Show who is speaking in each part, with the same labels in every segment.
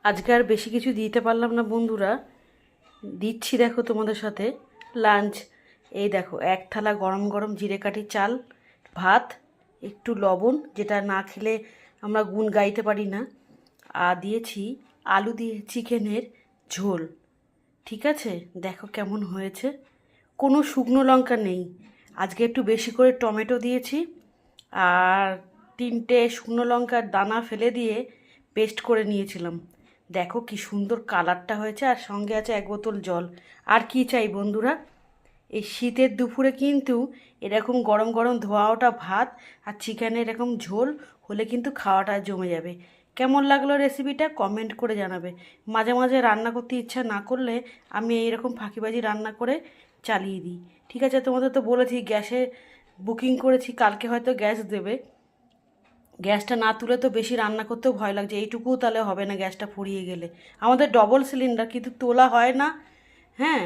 Speaker 1: আজকে আর বেশি কিছু দিতে পারলাম না বন্ধুরা, দিচ্ছি দেখো তোমাদের সাথে লাঞ্চ। এই দেখো এক থালা গরম গরম জিরে কাঠি চাল, ভাত, একটু লবণ যেটা না খেলে আমরা গুণ গাইতে পারি না, আর দিয়েছি আলু দিয়ে চিকেনের ঝোল। ঠিক আছে, দেখো কেমন হয়েছে। কোনো শুকনো লঙ্কা নেই, আজকে একটু বেশি করে টমেটো দিয়েছি আর 3টে শুকনো লঙ্কার দানা ফেলে দিয়ে পেস্ট করে নিয়েছিলাম। দেখো কি সুন্দর কালারটা হয়েছে, আর সঙ্গে আছে 1 বোতল জল। আর কি চাই বন্ধুরা, এই শীতের দুপুরে কিন্তু এরকম গরম গরম ধোয়া ওঠা ভাত আর চিকেনের এরকম ঝোল হলে কিন্তু খাওয়াটা জমে যাবে। কেমন লাগলো রেসিপিটা কমেন্ট করে জানাবে। মাঝে মাঝে রান্না করতে ইচ্ছা না করলে আমি এইরকম ফাঁকিবাজি রান্না করে চালিয়ে দিই। ঠিক আছে, তোমাদের তো বলেছি গ্যাসে বুকিং করেছি, কালকে হয়তো গ্যাস দেবে। গ্যাসটা না তুলে তো বেশি রান্না করতেও ভয় লাগছে, এইটুকুও তাহলে হবে না গ্যাসটা ফুরিয়ে গেলে। আমাদের ডবল সিলিন্ডার কিন্তু তোলা হয় না। হ্যাঁ,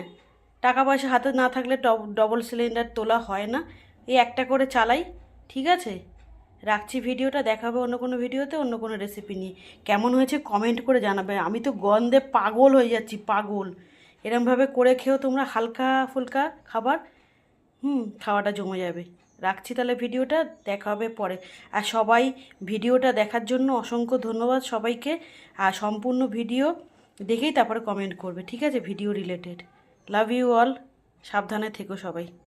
Speaker 1: টাকা পয়সা হাতে না থাকলে ডবল সিলিন্ডার তোলা হয় না, এই একটা করে চালাই। ঠিক আছে, রাখছি, ভিডিওটা দেখাবে অন্য কোনো ভিডিওতে অন্য কোনো রেসিপি নিয়ে। কেমন হয়েছে কমেন্ট করে জানাবে। আমি তো গন্ধে পাগল হয়ে যাচ্ছি, পাগল। এরমভাবে করে খেয়েও তোমরা হালকা ফুলকা খাবার, খাওয়াটা জমে যাবে। রাখছি তাহলে, ভিডিওটা দেখা হবে পরে। আর সবাই ভিডিওটা দেখার জন্য অসংখ্য ধন্যবাদ সবাইকে। আর সম্পূর্ণ ভিডিও দেখেই তারপরে কমেন্ট করবে, ঠিক আছে, video related. Love you all, সাবধানে থেকো সবাই।